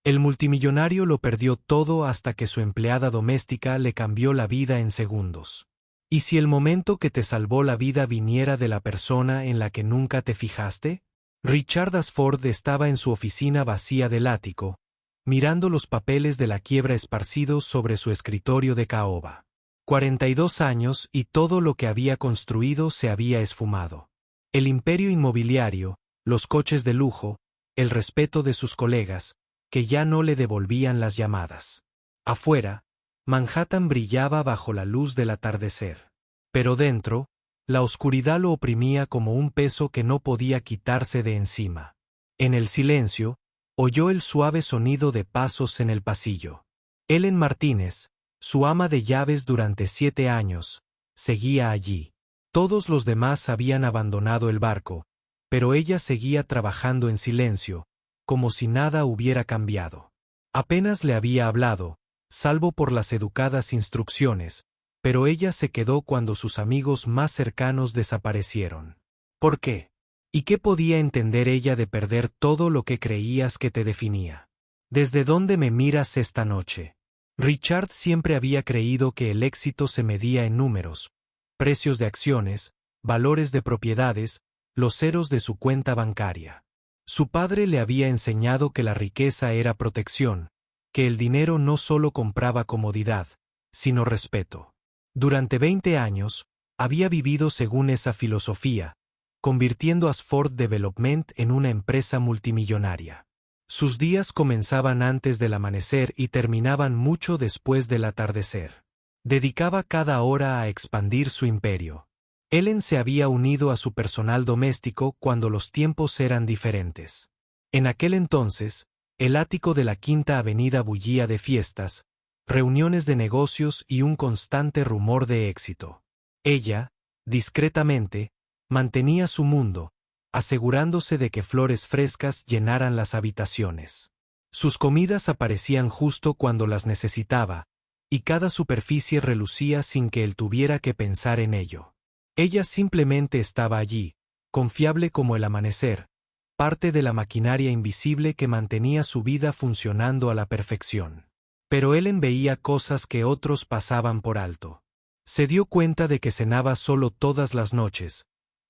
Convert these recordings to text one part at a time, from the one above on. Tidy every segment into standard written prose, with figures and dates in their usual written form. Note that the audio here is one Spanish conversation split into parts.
El multimillonario lo perdió todo hasta que su empleada doméstica le cambió la vida en segundos. ¿Y si el momento que te salvó la vida viniera de la persona en la que nunca te fijaste? Richard Ashford estaba en su oficina vacía del ático, mirando los papeles de la quiebra esparcidos sobre su escritorio de caoba. 42 años y todo lo que había construido se había esfumado. El imperio inmobiliario, los coches de lujo, el respeto de sus colegas, que ya no le devolvían las llamadas. Afuera, Manhattan brillaba bajo la luz del atardecer. Pero dentro, la oscuridad lo oprimía como un peso que no podía quitarse de encima. En el silencio, oyó el suave sonido de pasos en el pasillo. Ellen Martínez, su ama de llaves durante 7 años, seguía allí. Todos los demás habían abandonado el barco, pero ella seguía trabajando en silencio, como si nada hubiera cambiado. Apenas le había hablado, salvo por las educadas instrucciones, pero ella se quedó cuando sus amigos más cercanos desaparecieron. ¿Por qué? ¿Y qué podía entender ella de perder todo lo que creías que te definía? ¿Desde dónde me miras esta noche? Richard siempre había creído que el éxito se medía en números, precios de acciones, valores de propiedades, los ceros de su cuenta bancaria. Su padre le había enseñado que la riqueza era protección, que el dinero no solo compraba comodidad, sino respeto. Durante 20 años, había vivido según esa filosofía, convirtiendo Ashford Development en una empresa multimillonaria. Sus días comenzaban antes del amanecer y terminaban mucho después del atardecer. Dedicaba cada hora a expandir su imperio. Ellen se había unido a su personal doméstico cuando los tiempos eran diferentes. En aquel entonces, el ático de la Quinta Avenida bullía de fiestas, reuniones de negocios y un constante rumor de éxito. Ella, discretamente, mantenía su mundo, asegurándose de que flores frescas llenaran las habitaciones. Sus comidas aparecían justo cuando las necesitaba, y cada superficie relucía sin que él tuviera que pensar en ello. Ella simplemente estaba allí, confiable como el amanecer, parte de la maquinaria invisible que mantenía su vida funcionando a la perfección. Pero Ellen veía cosas que otros pasaban por alto. Se dio cuenta de que cenaba solo todas las noches,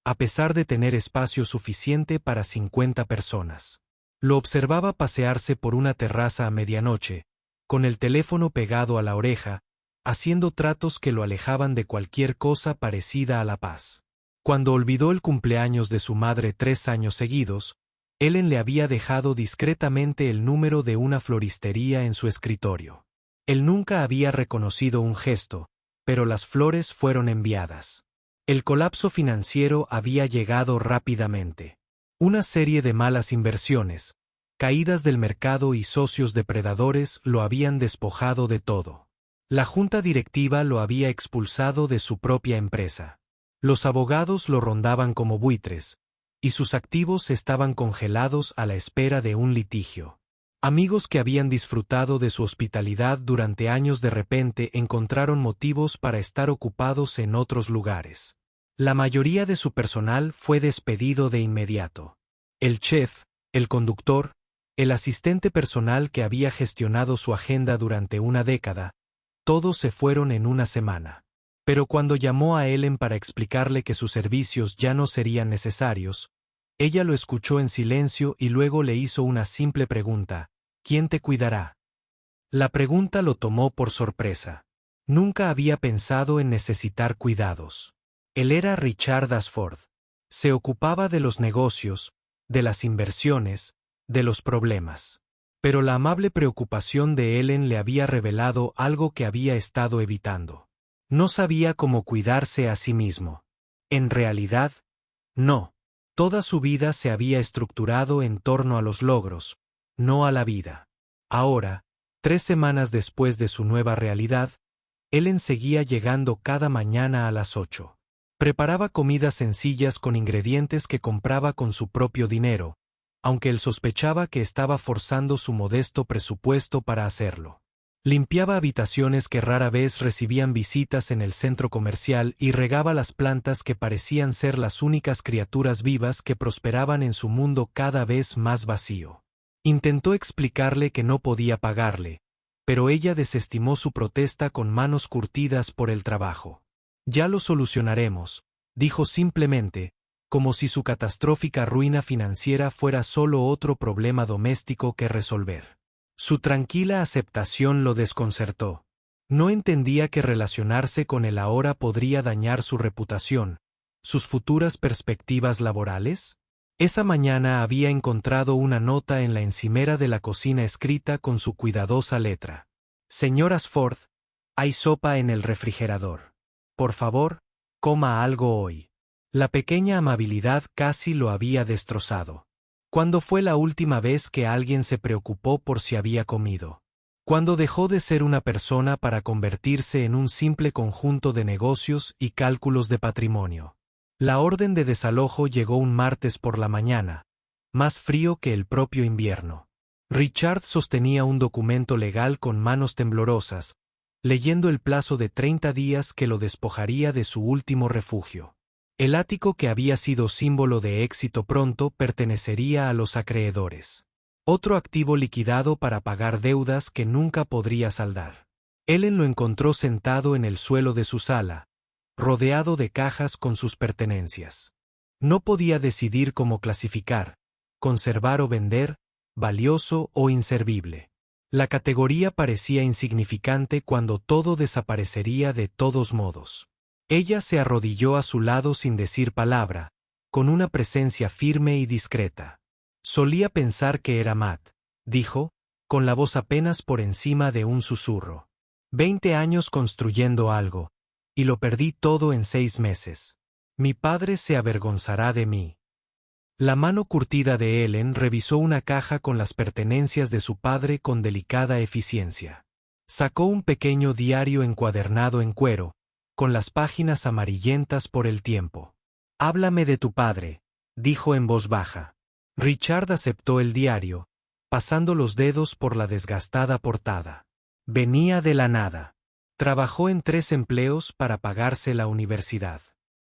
a pesar de tener espacio suficiente para 50 personas. Lo observaba pasearse por una terraza a medianoche, con el teléfono pegado a la oreja, haciendo tratos que lo alejaban de cualquier cosa parecida a la paz. Cuando olvidó el cumpleaños de su madre 3 años seguidos, Ellen le había dejado discretamente el número de una floristería en su escritorio. Él nunca había reconocido un gesto, pero las flores fueron enviadas. El colapso financiero había llegado rápidamente. Una serie de malas inversiones, caídas del mercado y socios depredadores lo habían despojado de todo. La junta directiva lo había expulsado de su propia empresa. Los abogados lo rondaban como buitres, y sus activos estaban congelados a la espera de un litigio. Amigos que habían disfrutado de su hospitalidad durante años de repente encontraron motivos para estar ocupados en otros lugares. La mayoría de su personal fue despedido de inmediato. El chef, el conductor, el asistente personal que había gestionado su agenda durante una década, todos se fueron en una semana. Pero cuando llamó a Ellen para explicarle que sus servicios ya no serían necesarios, ella lo escuchó en silencio y luego le hizo una simple pregunta: ¿quién te cuidará? La pregunta lo tomó por sorpresa. Nunca había pensado en necesitar cuidados. Él era Richard Ashford. Se ocupaba de los negocios, de las inversiones, de los problemas. Pero la amable preocupación de Ellen le había revelado algo que había estado evitando. No sabía cómo cuidarse a sí mismo. En realidad, no. Toda su vida se había estructurado en torno a los logros, no a la vida. Ahora, 3 semanas después de su nueva realidad, Ellen seguía llegando cada mañana a las 8. Preparaba comidas sencillas con ingredientes que compraba con su propio dinero, aunque él sospechaba que estaba forzando su modesto presupuesto para hacerlo. Limpiaba habitaciones que rara vez recibían visitas en el centro comercial y regaba las plantas que parecían ser las únicas criaturas vivas que prosperaban en su mundo cada vez más vacío. Intentó explicarle que no podía pagarle, pero ella desestimó su protesta con manos curtidas por el trabajo. Ya lo solucionaremos, dijo simplemente, como si su catastrófica ruina financiera fuera solo otro problema doméstico que resolver. Su tranquila aceptación lo desconcertó. No entendía que relacionarse con él ahora podría dañar su reputación, sus futuras perspectivas laborales. Esa mañana había encontrado una nota en la encimera de la cocina escrita con su cuidadosa letra. Señor Ashford, hay sopa en el refrigerador. Por favor, coma algo hoy. La pequeña amabilidad casi lo había destrozado. ¿Cuándo fue la última vez que alguien se preocupó por si había comido? ¿Cuándo dejó de ser una persona para convertirse en un simple conjunto de negocios y cálculos de patrimonio? La orden de desalojo llegó un martes por la mañana, más frío que el propio invierno. Richard sostenía un documento legal con manos temblorosas, leyendo el plazo de 30 días que lo despojaría de su último refugio. El ático que había sido símbolo de éxito pronto pertenecería a los acreedores. Otro activo liquidado para pagar deudas que nunca podría saldar. Ellen lo encontró sentado en el suelo de su sala, rodeado de cajas con sus pertenencias. No podía decidir cómo clasificar, conservar o vender, valioso o inservible. La categoría parecía insignificante cuando todo desaparecería de todos modos. Ella se arrodilló a su lado sin decir palabra, con una presencia firme y discreta. Solía pensar que era Matt, dijo, con la voz apenas por encima de un susurro. 20 años construyendo algo, y lo perdí todo en 6 meses. Mi padre se avergonzará de mí. La mano curtida de Ellen revisó una caja con las pertenencias de su padre con delicada eficiencia. Sacó un pequeño diario encuadernado en cuero, con las páginas amarillentas por el tiempo. «Háblame de tu padre», dijo en voz baja. Richard aceptó el diario, pasando los dedos por la desgastada portada. Venía de la nada. Trabajó en 3 empleos para pagarse la universidad.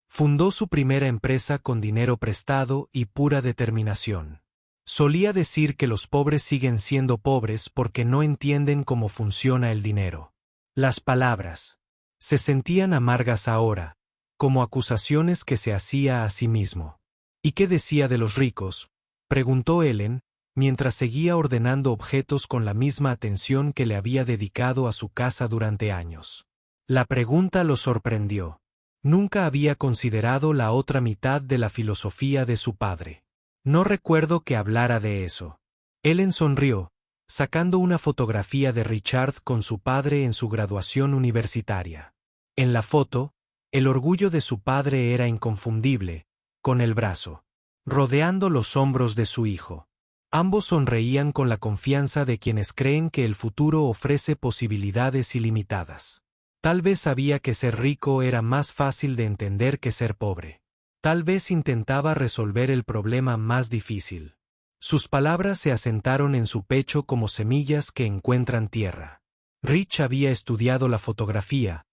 Fundó su primera empresa con dinero prestado y pura determinación. Solía decir que los pobres siguen siendo pobres porque no entienden cómo funciona el dinero. Las palabras se sentían amargas ahora, como acusaciones que se hacía a sí mismo. ¿Y qué decía de los ricos?, preguntó Ellen, mientras seguía ordenando objetos con la misma atención que le había dedicado a su casa durante años. La pregunta lo sorprendió. Nunca había considerado la otra mitad de la filosofía de su padre. No recuerdo que hablara de eso. Ellen sonrió, sacando una fotografía de Richard con su padre en su graduación universitaria. En la foto, el orgullo de su padre era inconfundible, con el brazo rodeando los hombros de su hijo. Ambos sonreían con la confianza de quienes creen que el futuro ofrece posibilidades ilimitadas. Tal vez sabía que ser rico era más fácil de entender que ser pobre. Tal vez intentaba resolver el problema más difícil. Sus palabras se asentaron en su pecho como semillas que encuentran tierra. Rich había estudiado la fotografía,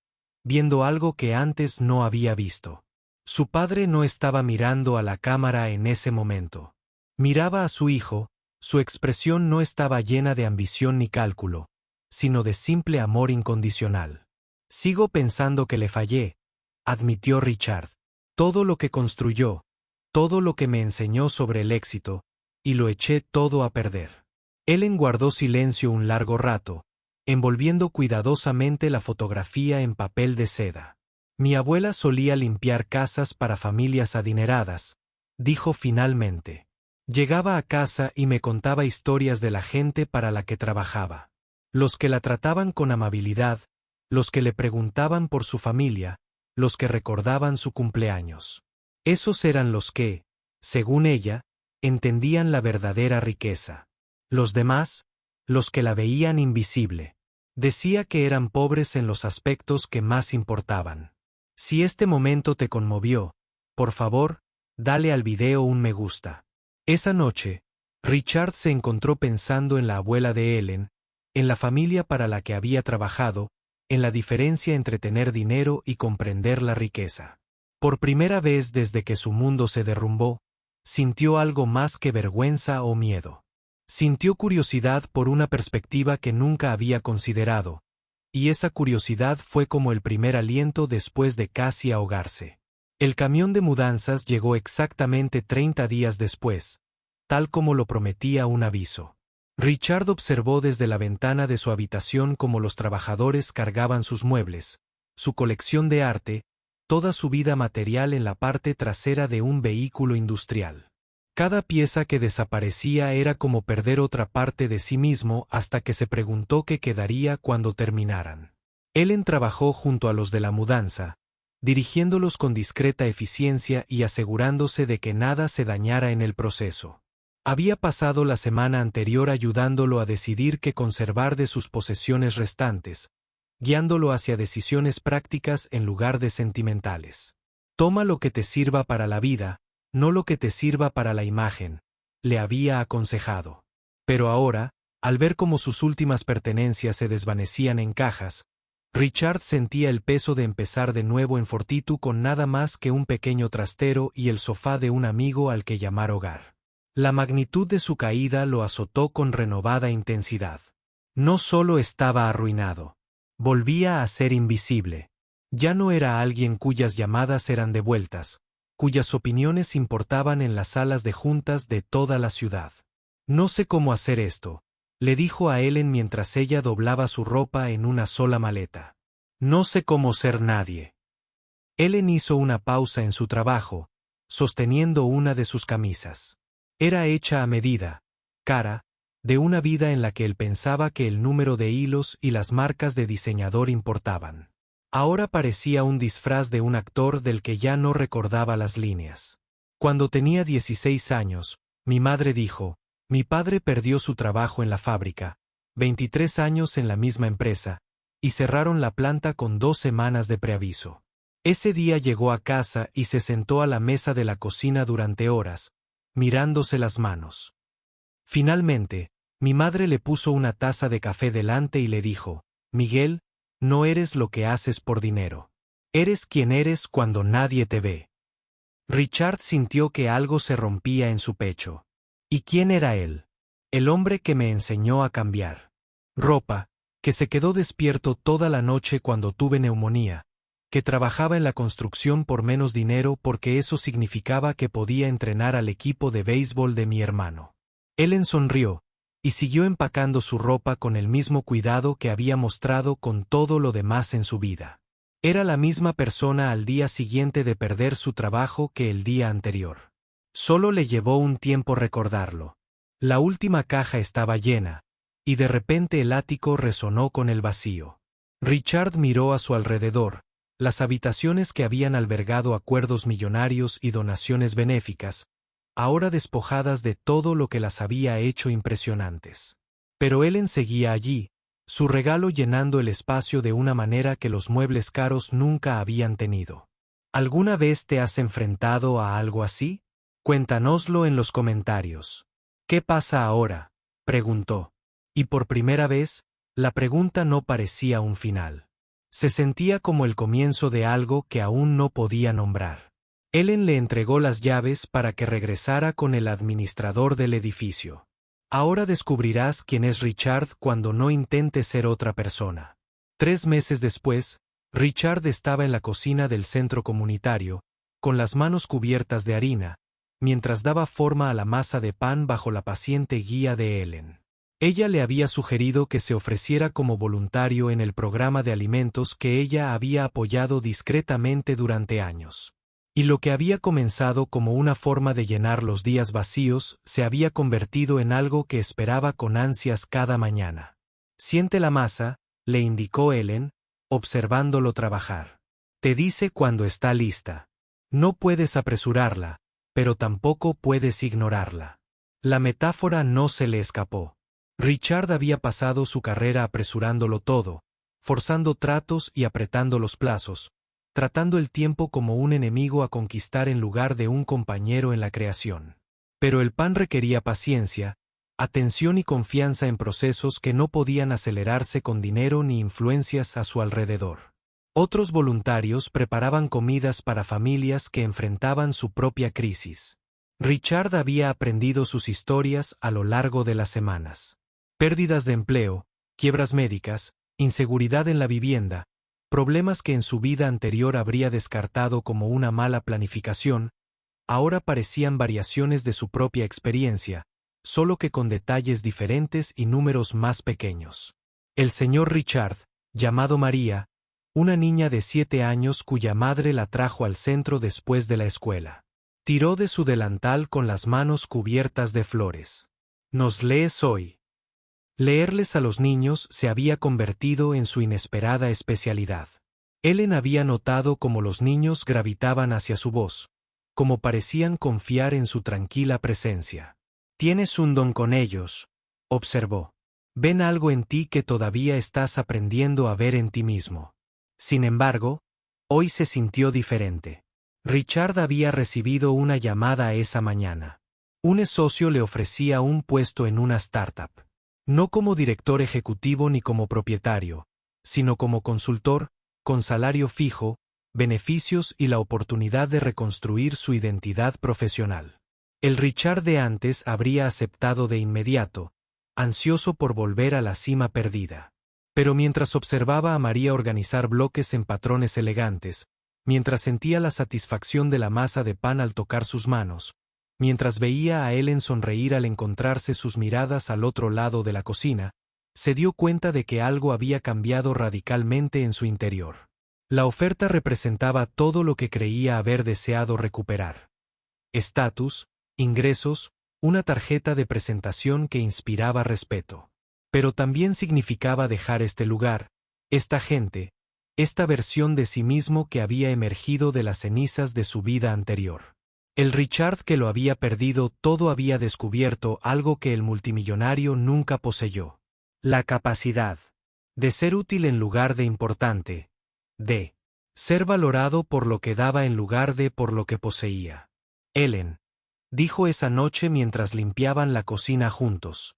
viendo algo que antes no había visto. Su padre no estaba mirando a la cámara en ese momento. Miraba a su hijo, su expresión no estaba llena de ambición ni cálculo, sino de simple amor incondicional. Sigo pensando que le fallé, admitió Richard. Todo lo que construyó, todo lo que me enseñó sobre el éxito, y lo eché todo a perder. Ellen guardó silencio un largo rato, envolviendo cuidadosamente la fotografía en papel de seda. Mi abuela solía limpiar casas para familias adineradas, dijo finalmente. Llegaba a casa y me contaba historias de la gente para la que trabajaba. Los que la trataban con amabilidad, los que le preguntaban por su familia, los que recordaban su cumpleaños. Esos eran los que, según ella, entendían la verdadera riqueza. Los demás, los que la veían invisible. Decía que eran pobres en los aspectos que más importaban. Si este momento te conmovió, por favor, dale al video un me gusta. Esa noche, Richard se encontró pensando en la abuela de Ellen, en la familia para la que había trabajado, en la diferencia entre tener dinero y comprender la riqueza. Por primera vez desde que su mundo se derrumbó, sintió algo más que vergüenza o miedo. Sintió curiosidad por una perspectiva que nunca había considerado, y esa curiosidad fue como el primer aliento después de casi ahogarse. El camión de mudanzas llegó exactamente 30 días después, tal como lo prometía un aviso. Richard observó desde la ventana de su habitación cómo los trabajadores cargaban sus muebles, su colección de arte, toda su vida material en la parte trasera de un vehículo industrial. Cada pieza que desaparecía era como perder otra parte de sí mismo hasta que se preguntó qué quedaría cuando terminaran. Ellen trabajó junto a los de la mudanza, dirigiéndolos con discreta eficiencia y asegurándose de que nada se dañara en el proceso. Había pasado la semana anterior ayudándolo a decidir qué conservar de sus posesiones restantes, guiándolo hacia decisiones prácticas en lugar de sentimentales. Toma lo que te sirva para la vida, no lo que te sirva para la imagen, le había aconsejado. Pero ahora, al ver cómo sus últimas pertenencias se desvanecían en cajas, Richard sentía el peso de empezar de nuevo en Fortitude con nada más que un pequeño trastero y el sofá de un amigo al que llamar hogar. La magnitud de su caída lo azotó con renovada intensidad. No solo estaba arruinado, volvía a ser invisible. Ya no era alguien cuyas llamadas eran devueltas, cuyas opiniones importaban en las salas de juntas de toda la ciudad. No sé cómo hacer esto, le dijo a Ellen mientras ella doblaba su ropa en una sola maleta. No sé cómo ser nadie. Ellen hizo una pausa en su trabajo, sosteniendo una de sus camisas. Era hecha a medida, cara, de una vida en la que él pensaba que el número de hilos y las marcas de diseñador importaban. Ahora parecía un disfraz de un actor del que ya no recordaba las líneas. Cuando tenía 16 años, mi madre dijo, mi padre perdió su trabajo en la fábrica, 23 años en la misma empresa, y cerraron la planta con 2 semanas de preaviso. Ese día llegó a casa y se sentó a la mesa de la cocina durante horas, mirándose las manos. Finalmente, mi madre le puso una taza de café delante y le dijo, Miguel, no eres lo que haces por dinero. Eres quien eres cuando nadie te ve. Richard sintió que algo se rompía en su pecho. ¿Y quién era él? El hombre que me enseñó a cambiar ropa, que se quedó despierto toda la noche cuando tuve neumonía, que trabajaba en la construcción por menos dinero porque eso significaba que podía entrenar al equipo de béisbol de mi hermano. Ellen sonrió, y siguió empacando su ropa con el mismo cuidado que había mostrado con todo lo demás en su vida. Era la misma persona al día siguiente de perder su trabajo que el día anterior. Solo le llevó un tiempo recordarlo. La última caja estaba llena, y de repente el ático resonó con el vacío. Richard miró a su alrededor, las habitaciones que habían albergado acuerdos millonarios y donaciones benéficas, ahora despojadas de todo lo que las había hecho impresionantes. Pero Ellen seguía allí, su regalo llenando el espacio de una manera que los muebles caros nunca habían tenido. ¿Alguna vez te has enfrentado a algo así? Cuéntanoslo en los comentarios. ¿Qué pasa ahora?, preguntó. Y por primera vez, la pregunta no parecía un final. Se sentía como el comienzo de algo que aún no podía nombrar. Ellen le entregó las llaves para que regresara con el administrador del edificio. Ahora descubrirás quién es Richard cuando no intente ser otra persona. 3 meses después, Richard estaba en la cocina del centro comunitario, con las manos cubiertas de harina, mientras daba forma a la masa de pan bajo la paciente guía de Ellen. Ella le había sugerido que se ofreciera como voluntario en el programa de alimentos que ella había apoyado discretamente durante años. Y lo que había comenzado como una forma de llenar los días vacíos se había convertido en algo que esperaba con ansias cada mañana. Siente la masa, le indicó Ellen, observándolo trabajar. Te dice cuando está lista. No puedes apresurarla, pero tampoco puedes ignorarla. La metáfora no se le escapó. Richard había pasado su carrera apresurándolo todo, forzando tratos y apretando los plazos, tratando el tiempo como un enemigo a conquistar en lugar de un compañero en la creación. Pero el pan requería paciencia, atención y confianza en procesos que no podían acelerarse con dinero ni influencias a su alrededor. Otros voluntarios preparaban comidas para familias que enfrentaban su propia crisis. Richard había aprendido sus historias a lo largo de las semanas. Pérdidas de empleo, quiebras médicas, inseguridad en la vivienda, problemas que en su vida anterior habría descartado como una mala planificación, ahora parecían variaciones de su propia experiencia, solo que con detalles diferentes y números más pequeños. El señor Richard, llamado María, una niña de 7 años cuya madre la trajo al centro después de la escuela. Tiró de su delantal con las manos cubiertas de flores. ¿Nos lees hoy? Leerles a los niños se había convertido en su inesperada especialidad. Ellen había notado cómo los niños gravitaban hacia su voz, cómo parecían confiar en su tranquila presencia. Tienes un don con ellos, observó. Ven algo en ti que todavía estás aprendiendo a ver en ti mismo. Sin embargo, hoy se sintió diferente. Richard había recibido una llamada esa mañana. Un socio le ofrecía un puesto en una startup. No como director ejecutivo ni como propietario, sino como consultor, con salario fijo, beneficios y la oportunidad de reconstruir su identidad profesional. El Richard de antes habría aceptado de inmediato, ansioso por volver a la cima perdida. Pero mientras observaba a María organizar bloques en patrones elegantes, mientras sentía la satisfacción de la masa de pan al tocar sus manos, mientras veía a Ellen sonreír al encontrarse sus miradas al otro lado de la cocina, se dio cuenta de que algo había cambiado radicalmente en su interior. La oferta representaba todo lo que creía haber deseado recuperar. Estatus, ingresos, una tarjeta de presentación que inspiraba respeto. Pero también significaba dejar este lugar, esta gente, esta versión de sí mismo que había emergido de las cenizas de su vida anterior. El Richard que lo había perdido todo había descubierto algo que el multimillonario nunca poseyó. La capacidad de ser útil en lugar de importante, de ser valorado por lo que daba en lugar de por lo que poseía. Ellen, dijo esa noche mientras limpiaban la cocina juntos.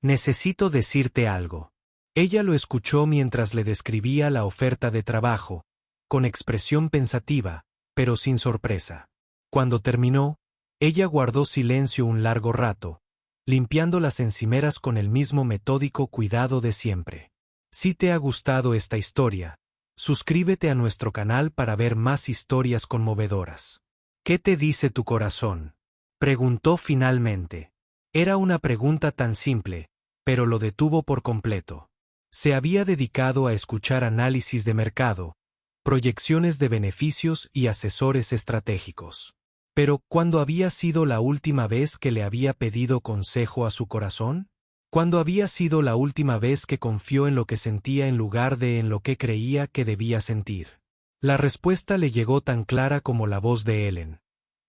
Necesito decirte algo. Ella lo escuchó mientras le describía la oferta de trabajo, con expresión pensativa, pero sin sorpresa. Cuando terminó, ella guardó silencio un largo rato, limpiando las encimeras con el mismo metódico cuidado de siempre. Si te ha gustado esta historia, suscríbete a nuestro canal para ver más historias conmovedoras. ¿Qué te dice tu corazón?, preguntó finalmente. Era una pregunta tan simple, pero lo detuvo por completo. Se había dedicado a escuchar análisis de mercado, proyecciones de beneficios y asesores estratégicos. Pero, ¿cuándo había sido la última vez que le había pedido consejo a su corazón? ¿Cuándo había sido la última vez que confió en lo que sentía en lugar de en lo que creía que debía sentir? La respuesta le llegó tan clara como la voz de Ellen.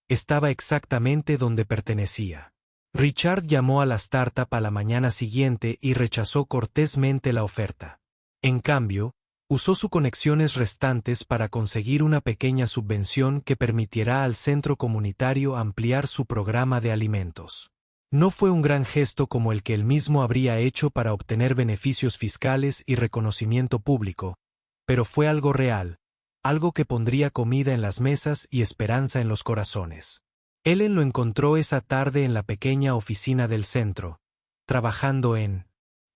Estaba exactamente donde pertenecía. Richard llamó a la startup a la mañana siguiente y rechazó cortésmente la oferta. En cambio, usó sus conexiones restantes para conseguir una pequeña subvención que permitirá al centro comunitario ampliar su programa de alimentos. No fue un gran gesto como el que él mismo habría hecho para obtener beneficios fiscales y reconocimiento público, pero fue algo real, algo que pondría comida en las mesas y esperanza en los corazones. Ellen lo encontró esa tarde en la pequeña oficina del centro, trabajando en...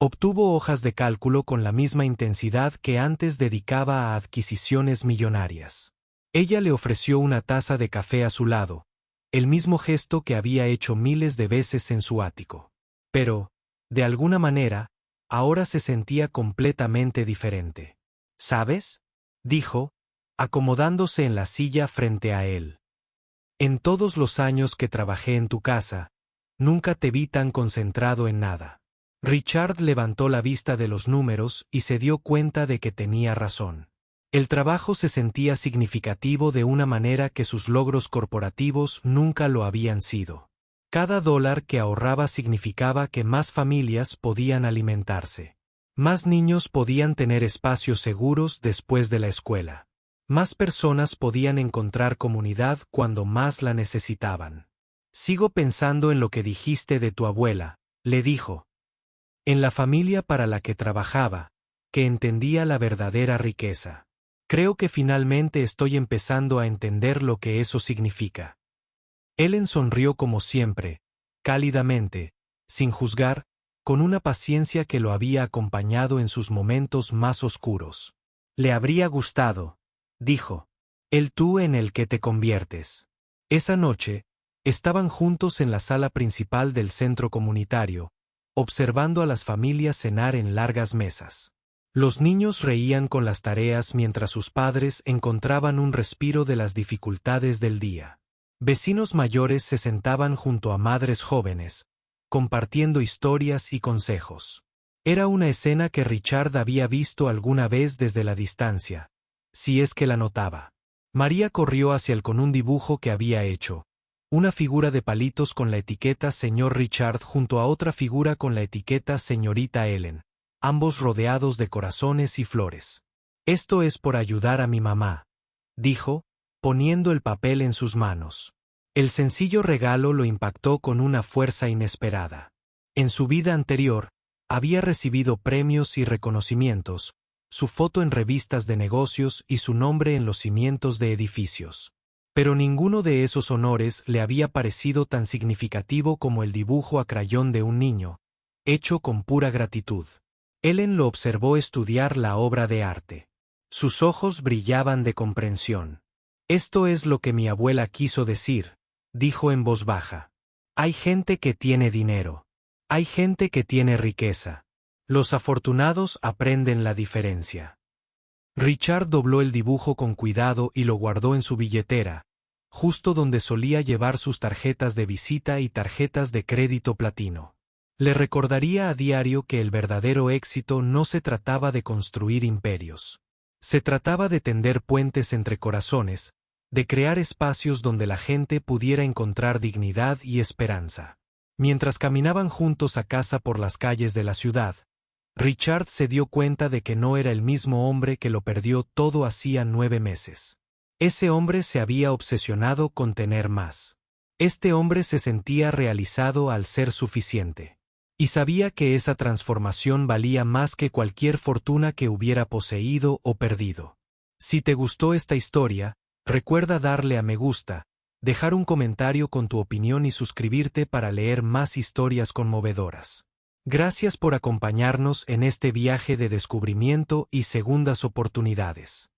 Obtuvo hojas de cálculo con la misma intensidad que antes dedicaba a adquisiciones millonarias. Ella le ofreció una taza de café a su lado, el mismo gesto que había hecho miles de veces en su ático. Pero, de alguna manera, ahora se sentía completamente diferente. ¿Sabes?, dijo, acomodándose en la silla frente a él. En todos los años que trabajé en tu casa, nunca te vi tan concentrado en nada. Richard levantó la vista de los números y se dio cuenta de que tenía razón. El trabajo se sentía significativo de una manera que sus logros corporativos nunca lo habían sido. Cada dólar que ahorraba significaba que más familias podían alimentarse. Más niños podían tener espacios seguros después de la escuela. Más personas podían encontrar comunidad cuando más la necesitaban. Sigo pensando en lo que dijiste de tu abuela, le dijo. En la familia para la que trabajaba, que entendía la verdadera riqueza. Creo que finalmente estoy empezando a entender lo que eso significa. Ellen sonrió como siempre, cálidamente, sin juzgar, con una paciencia que lo había acompañado en sus momentos más oscuros. Le habría gustado, dijo, el tú en el que te conviertes. Esa noche, estaban juntos en la sala principal del centro comunitario, observando a las familias cenar en largas mesas. Los niños reían con las tareas mientras sus padres encontraban un respiro de las dificultades del día. Vecinos mayores se sentaban junto a madres jóvenes, compartiendo historias y consejos. Era una escena que Richard había visto alguna vez desde la distancia, si es que la notaba. María corrió hacia él con un dibujo que había hecho, una figura de palitos con la etiqueta Señor Richard junto a otra figura con la etiqueta Señorita Ellen, ambos rodeados de corazones y flores. Esto es por ayudar a mi mamá, dijo, poniendo el papel en sus manos. El sencillo regalo lo impactó con una fuerza inesperada. En su vida anterior, había recibido premios y reconocimientos, su foto en revistas de negocios y su nombre en los cimientos de edificios. Pero ninguno de esos honores le había parecido tan significativo como el dibujo a crayón de un niño, hecho con pura gratitud. Ellen lo observó estudiar la obra de arte. Sus ojos brillaban de comprensión. Esto es lo que mi abuela quiso decir, dijo en voz baja. Hay gente que tiene dinero. Hay gente que tiene riqueza. Los afortunados aprenden la diferencia. Richard dobló el dibujo con cuidado y lo guardó en su billetera, justo donde solía llevar sus tarjetas de visita y tarjetas de crédito platino. Le recordaría a diario que el verdadero éxito no se trataba de construir imperios. Se trataba de tender puentes entre corazones, de crear espacios donde la gente pudiera encontrar dignidad y esperanza. Mientras caminaban juntos a casa por las calles de la ciudad, Richard se dio cuenta de que no era el mismo hombre que lo perdió todo hacía 9 meses. Ese hombre se había obsesionado con tener más. Este hombre se sentía realizado al ser suficiente. Y sabía que esa transformación valía más que cualquier fortuna que hubiera poseído o perdido. Si te gustó esta historia, recuerda darle a me gusta, dejar un comentario con tu opinión y suscribirte para leer más historias conmovedoras. Gracias por acompañarnos en este viaje de descubrimiento y segundas oportunidades.